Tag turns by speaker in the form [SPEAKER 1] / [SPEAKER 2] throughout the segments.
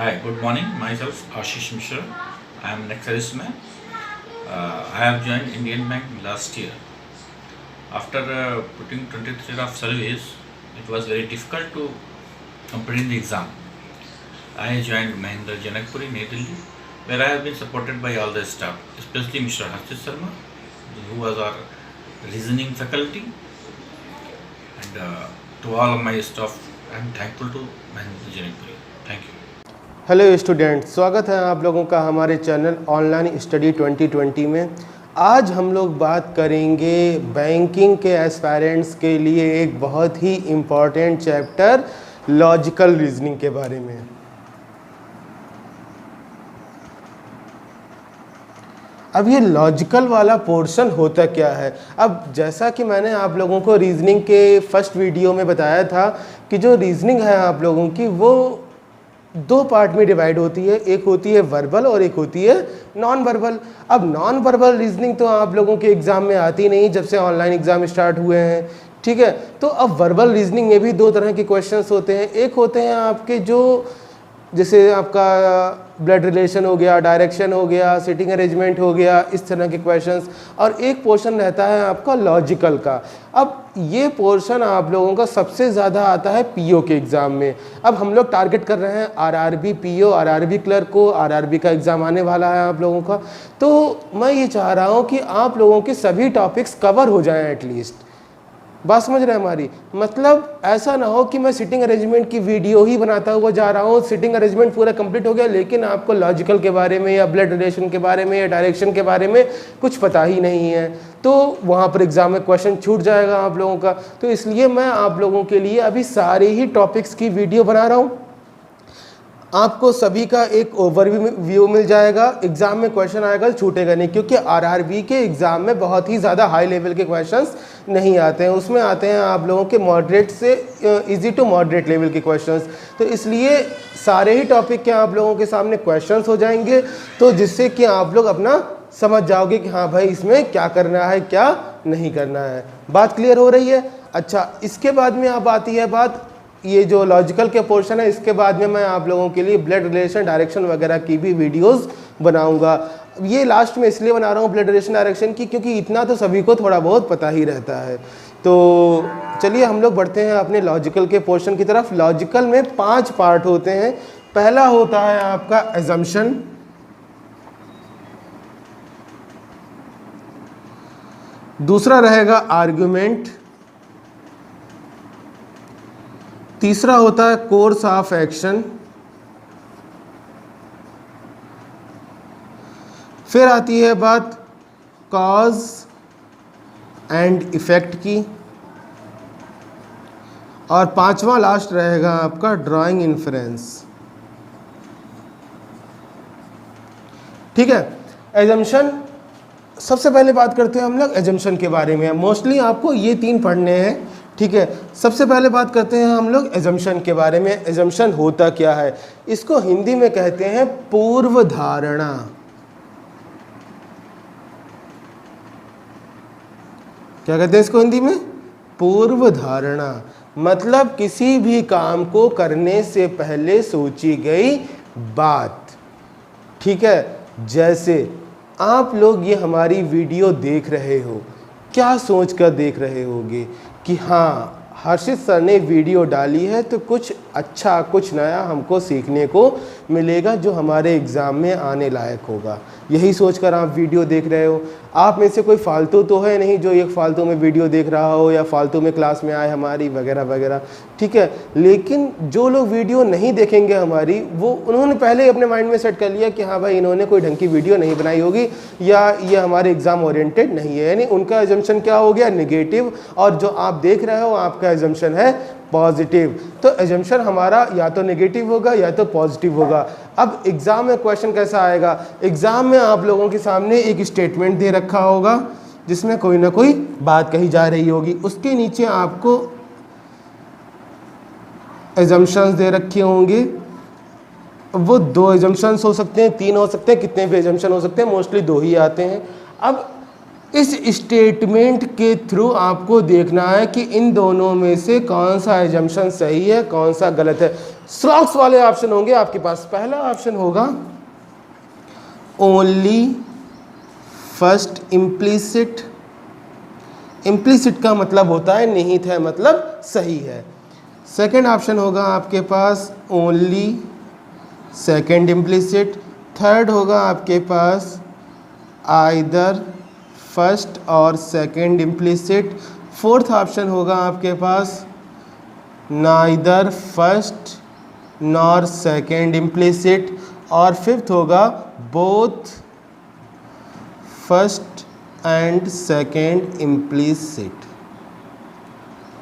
[SPEAKER 1] Hi, good morning. Myself Ashish Mishra. I am an ex-serviceman. I have joined Indian Bank last year. After putting 23 of service, it was very difficult to complete the exam. I joined Mahindra Janakpuri, New Delhi, where I have been supported by all the staff, especially Mr. Harshit Sharma, who was our reasoning faculty, and to all of my staff, I am thankful to Mahindra Janakpuri. Thank you.
[SPEAKER 2] Hello student, स्वागत है आप लोगों का हमारे channel online study 2020 में। आज हम लोग बात करेंगे बैंकिंग के एस्पायरेंट्स के लिए एक बहुत ही इम्पॉर्टेंट चैप्टर लॉजिकल रीजनिंग के बारे में। अब ये लॉजिकल वाला पोर्शन होता क्या है? अब जैसा कि मैंने आप लोगों को रीजनिंग के फर्स्ट वीडियो में बताया था कि जो रीजनिंग है आप लोगों की वो दो पार्ट में डिवाइड होती है, एक होती है वर्बल और एक होती है नॉन वर्बल। अब नॉन वर्बल रीजनिंग तो आप लोगों के एग्ज़ाम में आती नहीं जब से ऑनलाइन एग्ज़ाम स्टार्ट हुए हैं, ठीक है। तो अब वर्बल रीजनिंग में भी दो तरह के क्वेश्चंस होते हैं। एक होते हैं आपके जो जैसे आपका ब्लड रिलेशन हो गया, डायरेक्शन हो गया, सिटिंग अरेंजमेंट हो गया, इस तरह के क्वेश्चंस, और एक पोर्शन रहता है आपका लॉजिकल का। अब ये पोर्शन आप लोगों का सबसे ज़्यादा आता है पीओ के एग्ज़ाम में। अब हम लोग टारगेट कर रहे हैं आरआरबी पीओ, आरआरबी क्लर्क को, आरआरबी का एग्ज़ाम आने वाला है आप लोगों का। तो मैं ये चाह रहा हूँ कि आप लोगों के सभी टॉपिक्स कवर हो जाएँ एटलीस्ट। बात समझ रहे हैं हमारी? मतलब ऐसा ना हो कि मैं सिटिंग अरेंजमेंट की वीडियो ही बनाता हुआ जा रहा हूँ, सिटिंग अरेंजमेंट पूरा कंप्लीट हो गया लेकिन आपको लॉजिकल के बारे में या ब्लड रिलेशन के बारे में या डायरेक्शन के बारे में कुछ पता ही नहीं है, तो वहाँ पर एग्जाम में क्वेश्चन छूट जाएगा आप लोगों का। तो इसलिए मैं आप लोगों के लिए अभी सारे ही टॉपिक्स की वीडियो बना रहा हूँ। आपको सभी का एक ओवरव्यू मिल जाएगा। एग्जाम में क्वेश्चन आएगा तो छूटेगा नहीं, क्योंकि आरआरबी के एग्जाम में बहुत ही ज़्यादा हाई लेवल के क्वेश्चंस नहीं आते हैं, उसमें आते हैं आप लोगों के मॉडरेट से इजी टू मॉडरेट लेवल के क्वेश्चंस। तो इसलिए सारे ही टॉपिक के आप लोगों के सामने क्वेश्चंस हो जाएंगे, तो जिससे कि आप लोग अपना समझ जाओगे कि हाँ भाई इसमें क्या करना है क्या नहीं करना है। बात क्लियर हो रही है? अच्छा, इसके बाद में अब आती है बात, ये जो लॉजिकल के पोर्शन है इसके बाद में मैं आप लोगों के लिए ब्लड रिलेशन डायरेक्शन वगैरह की भी वीडियोस बनाऊंगा। ये लास्ट में इसलिए बना रहा हूँ ब्लड रिलेशन डायरेक्शन की, क्योंकि इतना तो सभी को थोड़ा बहुत पता ही रहता है। तो चलिए हम लोग बढ़ते हैं अपने लॉजिकल के पोर्शन की तरफ। लॉजिकल में 5 पार्ट होते हैं। पहला होता है आपका एजम्पशन, दूसरा रहेगा आर्गुमेंट, तीसरा होता है कोर्स ऑफ एक्शन, फिर आती है बात कॉज एंड इफेक्ट की, और पांचवा लास्ट रहेगा आपका ड्राइंग इन्फरेंस। ठीक है। एजम्पशन, सबसे पहले बात करते हैं हम लोग एजम्पशन के बारे में। मोस्टली आपको ये 3 पढ़ने हैं, ठीक है। सबसे पहले बात करते हैं हम लोग एजम्पशन के बारे में। एजम्पशन होता क्या है? इसको हिंदी में कहते हैं पूर्व धारणा। क्या कहते हैं इसको हिंदी में? पूर्व धारणा। मतलब किसी भी काम को करने से पहले सोची गई बात, ठीक है। जैसे आप लोग ये हमारी वीडियो देख रहे हो, क्या सोचकर देख रहे होगे कि हाँ हर्षित सर ने वीडियो डाली है तो कुछ अच्छा कुछ नया हमको सीखने को मिलेगा जो हमारे एग्ज़ाम में आने लायक होगा। यही सोचकर आप वीडियो देख रहे हो। आप में से कोई फालतू तो है नहीं जो एक फालतू में वीडियो देख रहा हो या फालतू में क्लास में आए हमारी वगैरह वगैरह, ठीक है। लेकिन जो लोग वीडियो नहीं देखेंगे हमारी, वो उन्होंने पहले ही अपने माइंड में सेट कर लिया कि हाँ भाई इन्होंने कोई ढंग की वीडियो नहीं बनाई होगी या ये हमारे एग्ज़ाम ओरिएंटेड नहीं है, यानी उनका एजम्पशन क्या हो गया? नेगेटिव। और जो आप देख रहे हो आपका एजम्पशन है पॉजिटिव। तो एजम्पशन हमारा या तो नेगेटिव होगा या तो पॉजिटिव होगा। अब एग्जाम में क्वेश्चन कैसा आएगा? एग्जाम में आप लोगों के सामने एक स्टेटमेंट दे रखा होगा जिसमें कोई ना कोई बात कही जा रही होगी, उसके नीचे आपको एजम्पशंस दे रखे होंगे। वो 2 एजम्पशंस हो सकते हैं, 3 हो सकते हैं, कितने भी एजम्पशन हो सकते हैं, मोस्टली 2 ही आते हैं। अब इस स्टेटमेंट के थ्रू आपको देखना है कि इन दोनों में से कौन सा एजम्पशन सही है, कौन सा गलत है। स्लॉक्स वाले ऑप्शन होंगे आपके पास। पहला ऑप्शन होगा ओनली फर्स्ट इम्प्लिसिट। इम्प्लिसिट का मतलब होता है निहित है, मतलब सही है। सेकंड ऑप्शन होगा आपके पास ओनली सेकंड इम्प्लिसिट। थर्ड होगा आपके पास आइदर फर्स्ट और सेकंड इम्प्लिसिट। फोर्थ ऑप्शन होगा आपके पास neither first nor second implicit. और फिफ्थ होगा both first and second implicit.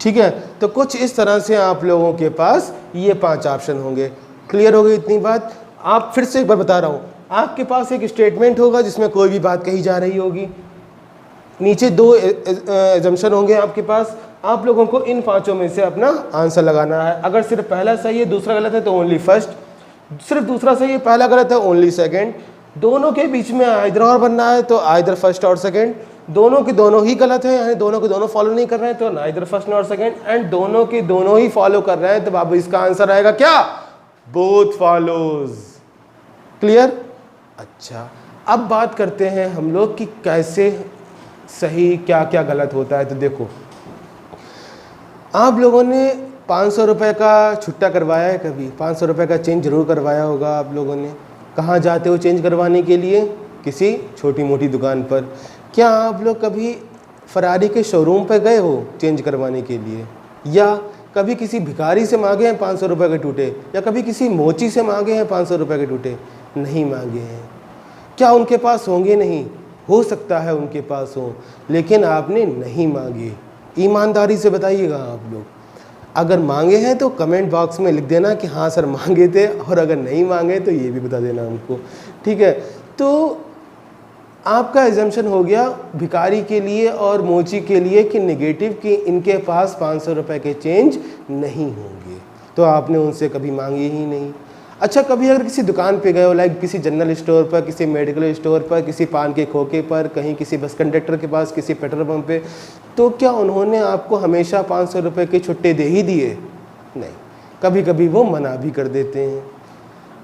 [SPEAKER 2] ठीक है, तो कुछ इस तरह से आप लोगों के पास ये 5 ऑप्शन होंगे। क्लियर हो गई इतनी बात? आप फिर से एक बार बता रहा हूँ, आपके पास एक स्टेटमेंट होगा जिसमें कोई भी बात कही जा रही होगी, नीचे 2 एजम्पशन होंगे आपके पास। आप लोगों को इन 5 में से अपना आंसर लगाना है। अगर सिर्फ पहला सही है दूसरा गलत है तो ओनली फर्स्ट, सिर्फ दूसरा सही है पहला गलत है ओनली सेकंड, दोनों के बीच में आइदर और बनना है तो आइदर फर्स्ट और सेकंड, दोनों के दोनों ही गलत है यानी दोनों के दोनों फॉलो नहीं कर रहे हैं तो neither first nor second, and दोनों के दोनों ही फॉलो कर रहे हैं तो बाबू इसका आंसर आएगा क्या? Both follows. क्लियर? अच्छा, अब बात करते हैं हम लोग कि कैसे सही क्या क्या गलत होता है। तो देखो, आप लोगों ने 500 रुपये का छुट्टा करवाया है कभी? 500 रुपये का चेंज जरूर करवाया होगा आप लोगों ने। कहाँ जाते हो चेंज करवाने के लिए? किसी छोटी मोटी दुकान पर। क्या आप लोग कभी फरारी के शोरूम पर गए हो चेंज करवाने के लिए? या कभी किसी भिखारी से मांगे हैं 500 रुपये के टूटे? या कभी किसी मोची से मांगे हैं 500 रुपये के टूटे? नहीं मांगे हैं। क्या उनके पास होंगे? नहीं, हो सकता है उनके पास हो, लेकिन आपने नहीं मांगे। ईमानदारी से बताइएगा आप लोग। अगर मांगे हैं तो कमेंट बॉक्स में लिख देना कि हाँ सर मांगे थे, और अगर नहीं मांगे तो ये भी बता देना हमको। ठीक है, तो आपका एजम्पशन हो गया भिखारी के लिए और मोची के लिए कि नेगेटिव, कि इनके पास 500 रुपये के चेंज नहीं होंगे, तो आपने उनसे कभी मांगे ही नहीं। अच्छा, कभी अगर किसी दुकान पे गए हो, लाइक किसी जनरल स्टोर पर, किसी मेडिकल स्टोर पर, किसी पान के खोखे पर, कहीं किसी बस कंडक्टर के पास, किसी पेट्रोल पंप पे, तो क्या उन्होंने आपको हमेशा 500 रुपये के छुट्टे दे ही दिए? नहीं, कभी कभी वो मना भी कर देते हैं।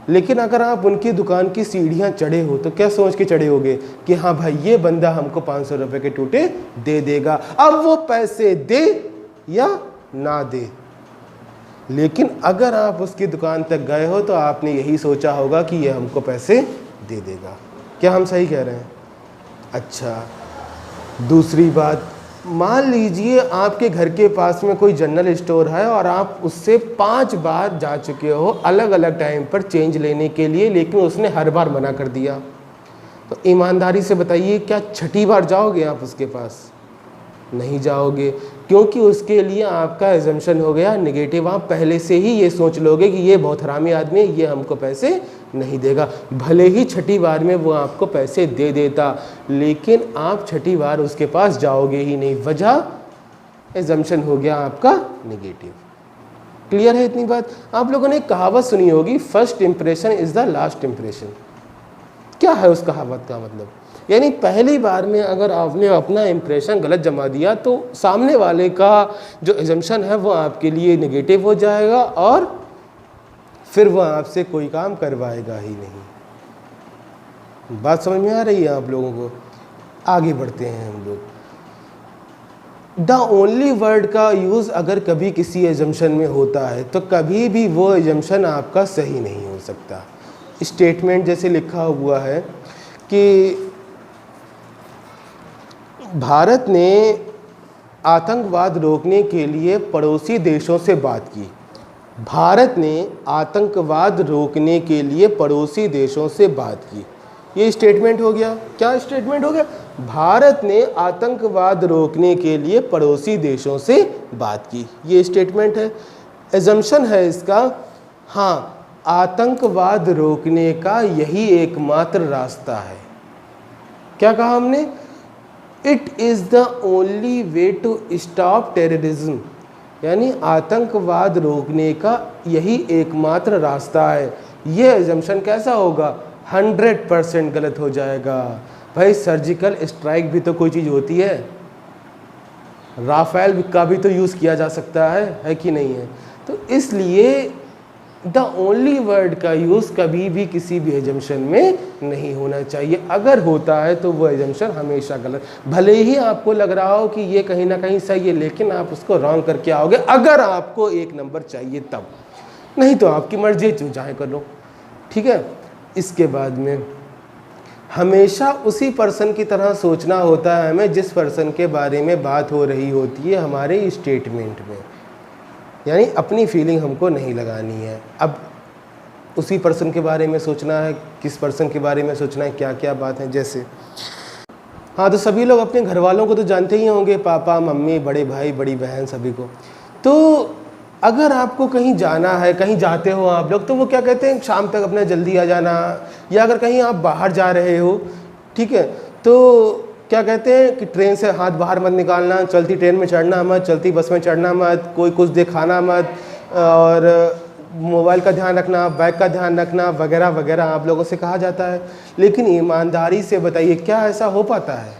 [SPEAKER 2] लेकिन अगर आप उनकी दुकान की सीढ़ियाँ चढ़े हो तो क्या सोच के चढ़े होगे कि हाँ भाई ये बंदा हमको 500 रुपये के टूटे दे देगा, अब वो पैसे दे या ना दे। लेकिन अगर आप उसकी दुकान तक गए हो तो आपने यही सोचा होगा कि ये हमको पैसे दे देगा। क्या हम सही कह रहे हैं? अच्छा, दूसरी बात, मान लीजिए आपके घर के पास में कोई जनरल स्टोर है और आप उससे 5 बार जा चुके हो अलग अलग टाइम पर चेंज लेने के लिए, लेकिन उसने हर बार मना कर दिया। तो ईमानदारी से बताइए, क्या छठी बार जाओगे आप उसके पास? नहीं जाओगे, क्योंकि उसके लिए आपका एजम्पशन हो गया नेगेटिव। आप पहले से ही ये सोच लोगे कि ये बहुत हरामी आदमी है, ये हमको पैसे नहीं देगा। भले ही छठी बार में वो आपको पैसे दे देता, लेकिन आप छठी बार उसके पास जाओगे ही नहीं। वजह, एजम्पशन हो गया आपका नेगेटिव। क्लियर है इतनी बात? आप लोगों ने एक कहावत सुनी होगी, first impression is the last impression. क्या है उस कहावत का मतलब? यानी पहली बार में अगर आपने अपना इम्प्रेशन गलत जमा दिया तो सामने वाले का जो एजम्पशन है वो आपके लिए नेगेटिव हो जाएगा और फिर वो आपसे कोई काम करवाएगा ही नहीं। बात समझ में आ रही है आप लोगों को? आगे बढ़ते हैं हम लोग। द ओनली वर्ड का यूज़ अगर कभी किसी एजम्पशन में होता है तो कभी भी वो एजम्पशन आपका सही नहीं हो सकता। स्टेटमेंट जैसे लिखा हुआ है कि भारत ने आतंकवाद रोकने के लिए पड़ोसी देशों से बात की। भारत ने आतंकवाद रोकने के लिए पड़ोसी देशों से बात की, ये स्टेटमेंट हो गया। क्या स्टेटमेंट हो गया? भारत ने आतंकवाद रोकने के लिए पड़ोसी देशों से बात की, ये स्टेटमेंट है। एजम्पशन है इसका, हाँ आतंकवाद रोकने का यही एकमात्र रास्ता है। क्या कहा हमने? It is the only way to stop terrorism, यानी आतंकवाद रोकने का यही एकमात्र रास्ता है। ये एजम्पशन कैसा होगा? 100% गलत हो जाएगा। भाई सर्जिकल स्ट्राइक भी तो कोई चीज़ होती है, राफेल का भी तो यूज़ किया जा सकता है कि नहीं है। तो इसलिए द ओनली वर्ड का यूज़ कभी भी किसी भी एजम्पशन में नहीं होना चाहिए। अगर होता है तो वो एजम्पशन हमेशा गलत, भले ही आपको लग रहा हो कि ये कहीं ना कहीं सही है, लेकिन आप उसको रॉन्ग करके आओगे अगर आपको 1 नंबर चाहिए तब, नहीं तो आपकी मर्जी, जो चाहे कर लो, ठीक है। इसके बाद में हमेशा उसी पर्सन की तरह सोचना होता है हमें जिस पर्सन के बारे में बात हो रही होती है हमारे स्टेटमेंट में, यानी अपनी फीलिंग हमको नहीं लगानी है। अब उसी पर्सन के बारे में सोचना है, किस पर्सन के बारे में सोचना है, क्या क्या बात है। जैसे हाँ, तो सभी लोग अपने घर वालों को तो जानते ही होंगे, पापा मम्मी, बड़े भाई बड़ी बहन, सभी को। तो अगर आपको कहीं जाना है, कहीं जाते हो आप लोग, तो वो क्या कहते हैं, शाम तक अपना जल्दी आ जाना, या अगर कहीं आप बाहर जा रहे हो, ठीक है, तो क्या कहते हैं कि ट्रेन से हाथ बाहर मत निकालना, चलती ट्रेन में चढ़ना मत, चलती बस में चढ़ना मत, कोई कुछ दिखाना मत, और मोबाइल का ध्यान रखना, बैग का ध्यान रखना, वगैरह वगैरह आप लोगों से कहा जाता है। लेकिन ईमानदारी से बताइए, क्या ऐसा हो पाता है?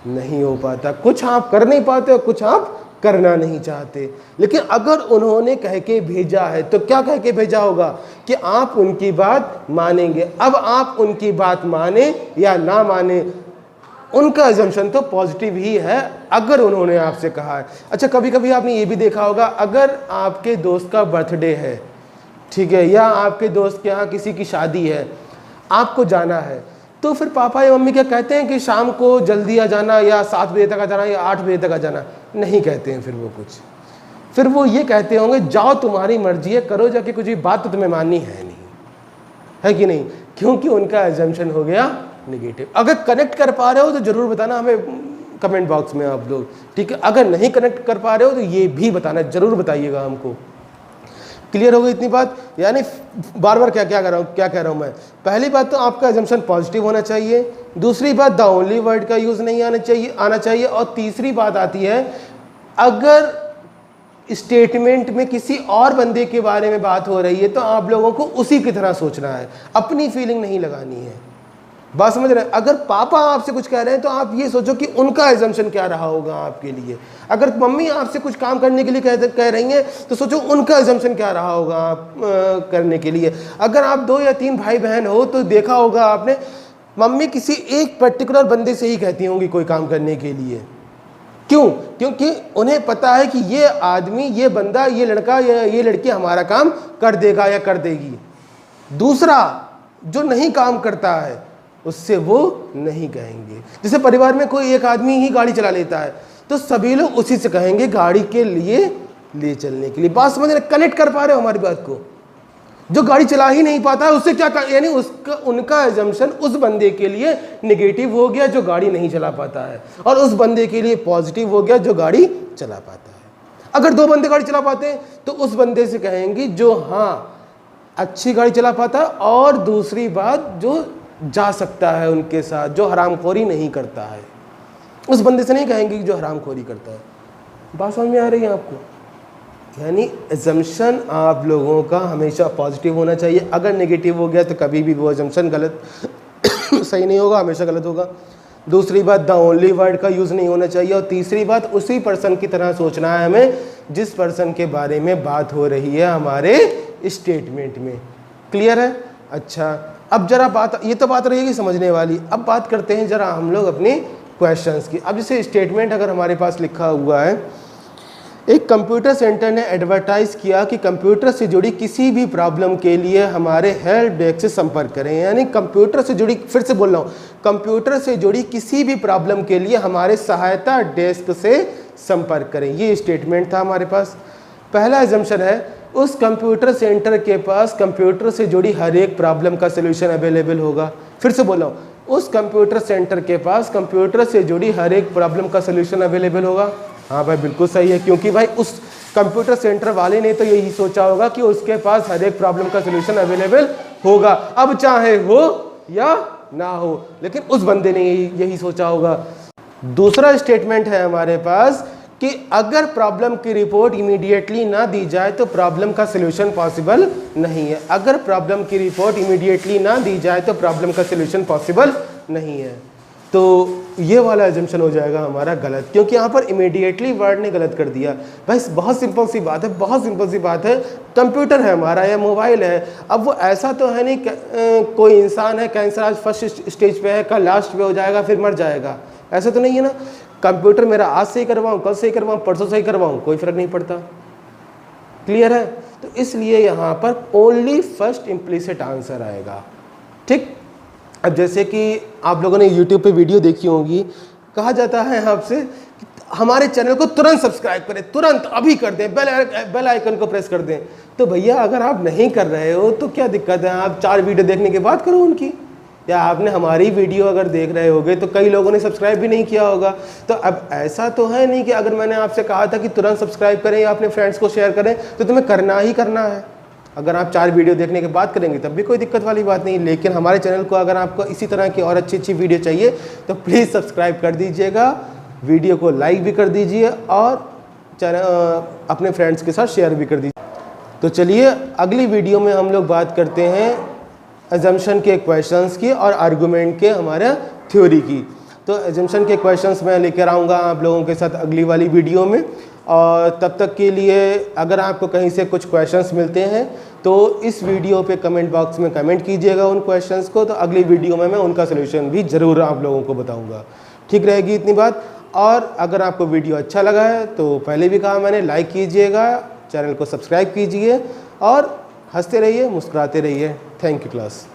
[SPEAKER 2] नहीं हो पाता। कुछ आप कर नहीं पाते और कुछ आप करना नहीं चाहते। लेकिन अगर उन्होंने कह के भेजा है तो क्या कह के भेजा होगा कि आप उनकी बात मानेंगे। अब आप उनकी बात माने या ना माने, उनका अजम्पशन तो पॉजिटिव ही है अगर उन्होंने आपसे कहा है। अच्छा, कभी कभी आपने ये भी देखा होगा, अगर आपके दोस्त का बर्थडे है, ठीक है, या आपके दोस्त के यहाँ किसी की शादी है, आपको जाना है, तो फिर पापा या मम्मी क्या कहते हैं कि शाम को जल्दी आ जाना, या 7 बजे तक आ जाना, या 8 बजे तक आ जाना? नहीं कहते हैं। फिर वो कुछ, फिर वो ये कहते होंगे, जाओ तुम्हारी मर्जी है, करो जाके, कुछ भी बात तो तुम्हें माननी है नहीं, है कि नहीं? क्योंकि उनका अजम्पशन हो गया नेगेटिव। अगर कनेक्ट कर पा रहे हो तो जरूर बताना हमें कमेंट बॉक्स में आप लोग, ठीक है। अगर नहीं कनेक्ट कर पा रहे हो तो ये भी बताना, जरूर बताइएगा हमको। क्लियर हो गई इतनी बात? यानी बार बार क्या कह रहा हूँ मैं? पहली बात तो आपका अजम्पशन पॉजिटिव होना चाहिए, दूसरी बात द ओनली वर्ड का यूज नहीं आना चाहिए, और तीसरी बात आती है, अगर स्टेटमेंट में किसी और बंदे के बारे में बात हो रही है तो आप लोगों को उसी की तरह सोचना है, अपनी फीलिंग नहीं लगानी है। बात समझ रहे हैं? अगर पापा आपसे कुछ कह रहे हैं तो आप ये सोचो कि उनका एजम्पशन क्या रहा होगा आपके लिए। अगर मम्मी आपसे कुछ काम करने के लिए कह रही हैं तो सोचो उनका एजम्पशन क्या रहा होगा आप करने के लिए। अगर आप 2 या 3 भाई बहन हो तो देखा होगा आपने, मम्मी किसी एक पर्टिकुलर बंदे से ही कहती होंगी कोई काम करने के लिए। क्यों? क्योंकि उन्हें पता है कि ये आदमी, ये बंदा, ये लड़का या ये लड़की हमारा काम कर देगा या कर देगी। दूसरा जो नहीं काम करता है उससे वो नहीं कहेंगे। जैसे परिवार में कोई एक आदमी ही गाड़ी चला लेता है तो सभी लोग उसी से कहेंगे गाड़ी के लिए ले चलने के लिए। बात समझ रहे? कनेक्ट कर पा रहे हो हमारी बात को? जो गाड़ी चला ही नहीं पाता है उससे क्या, यानी उनका एजम्पशन उस बंदे के लिए नेगेटिव हो गया जो गाड़ी नहीं चला पाता है, और उस बंदे के लिए पॉजिटिव हो गया जो गाड़ी चला पाता है। अगर 2 बंदे गाड़ी चला पाते हैं तो उस बंदे से कहेंगे जो हाँ अच्छी गाड़ी चला पाता है, और दूसरी बात जो जा सकता है उनके साथ, जो हरामखोरी नहीं करता है, उस बंदे से नहीं कहेंगे जो हरामखोरी करता है। बात समझ में आ रही है आपको? यानी एजम्पशन आप लोगों का हमेशा पॉजिटिव होना चाहिए। अगर नेगेटिव हो गया तो कभी भी वो एजम्पशन गलत सही नहीं होगा, हमेशा गलत होगा। दूसरी बात द ओनली वर्ड का यूज़ नहीं होना चाहिए, और तीसरी बात उसी पर्सन की तरह सोचना है हमें जिस पर्सन के बारे में बात हो रही है हमारे स्टेटमेंट में। क्लियर है? अच्छा, अब जरा बात, ये तो बात रहेगी समझने वाली। अब बात करते हैं जरा हम लोग अपने क्वेश्चंस की। अब जैसे स्टेटमेंट अगर हमारे पास लिखा हुआ है, एक कंप्यूटर सेंटर ने एडवर्टाइज किया कि कंप्यूटर से जुड़ी किसी भी प्रॉब्लम के लिए हमारे हेल्प डेस्क से संपर्क करें। यानी कंप्यूटर से जुड़ी, फिर से बोल रहा हूँ, कंप्यूटर से जुड़ी किसी भी प्रॉब्लम के लिए हमारे सहायता डेस्क से संपर्क करें। ये स्टेटमेंट था हमारे पास। पहला एजम्पशन है उस कंप्यूटर सेंटर के पास कंप्यूटर से जुड़ी हर एक प्रॉब्लम का सलूशन अवेलेबल होगा। फिर से बोल रहा हूँ, उस कंप्यूटर सेंटर के पास कंप्यूटर से जुड़ी हर एक प्रॉब्लम का सलूशन अवेलेबल होगा। हाँ भाई, बिल्कुल सही है, क्योंकि भाई उस कंप्यूटर सेंटर वाले ने तो यही सोचा होगा कि उसके पास हर एक प्रॉब्लम का सलूशन अवेलेबल होगा, अब चाहे हो या ना हो, लेकिन उस बंदे ने यही सोचा होगा। दूसरा स्टेटमेंट है हमारे पास कि अगर प्रॉब्लम की रिपोर्ट इमीडिएटली ना दी जाए तो प्रॉब्लम का सलूशन पॉसिबल नहीं है। अगर प्रॉब्लम की रिपोर्ट इमीडिएटली ना दी जाए तो प्रॉब्लम का सलूशन पॉसिबल नहीं है। तो ये वाला एजम्पशन हो जाएगा हमारा गलत, क्योंकि यहाँ पर इमीडिएटली वर्ड ने गलत कर दिया। भाई बहुत सिंपल सी बात है, बहुत सिंपल सी बात है। कंप्यूटर है हमारा या मोबाइल है, अब वो ऐसा तो है नहीं कोई इंसान है, कैंसर आज फर्स्ट स्टेज पे है, कल लास्ट पे हो जाएगा, फिर मर जाएगा, ऐसा तो नहीं है ना। कंप्यूटर मेरा आज से ही करवाऊँ, कल से ही करवाऊँ, परसों से ही करवाऊँ, कोई फ़र्क नहीं पड़ता। क्लियर है? तो इसलिए यहाँ पर ओनली फर्स्ट इम्प्लिसिट आंसर आएगा। ठीक। अब जैसे कि आप लोगों ने YouTube पे वीडियो देखी होगी, कहा जाता है आपसे कि हमारे चैनल को तुरंत सब्सक्राइब करें, तुरंत अभी कर दें, बेल आइकन को प्रेस कर दें। तो भैया अगर आप नहीं कर रहे हो तो क्या दिक्कत है, आप 4 वीडियो देखने के बाद करो उनकी। या आपने हमारी वीडियो अगर देख रहे होगे तो कई लोगों ने सब्सक्राइब भी नहीं किया होगा। तो अब ऐसा तो है नहीं कि अगर मैंने आपसे कहा था कि तुरंत सब्सक्राइब करें या अपने फ्रेंड्स को शेयर करें तो तुम्हें करना ही करना है। अगर आप 4 वीडियो देखने के बाद करेंगे तब भी कोई दिक्कत वाली बात नहीं। लेकिन हमारे चैनल को अगर आपको इसी तरह की और अच्छी अच्छी वीडियो चाहिए तो प्लीज़ सब्सक्राइब कर दीजिएगा, वीडियो को लाइक भी कर दीजिए और अपने फ्रेंड्स के साथ शेयर भी कर दीजिए। तो चलिए अगली वीडियो में हम लोग बात करते हैं अजम्पशन के क्वेश्चंस की और आर्गुमेंट के हमारे थ्योरी की। तो अजम्पशन के क्वेश्चंस मैं लेकर आऊँगा आप लोगों के साथ अगली वाली वीडियो में। और तब तक के लिए अगर आपको कहीं से कुछ क्वेश्चंस मिलते हैं तो इस वीडियो पे कमेंट बॉक्स में कमेंट कीजिएगा उन क्वेश्चंस को, तो अगली वीडियो में मैं उनका सलूशन भी ज़रूर आप लोगों को बताऊंगा। ठीक रहेगी इतनी बात। और अगर आपको वीडियो अच्छा लगा है तो पहले भी कहा मैंने, लाइक कीजिएगा, चैनल को सब्सक्राइब कीजिए और हंसते रहिए, मुस्कुराते रहिए। Thank you class.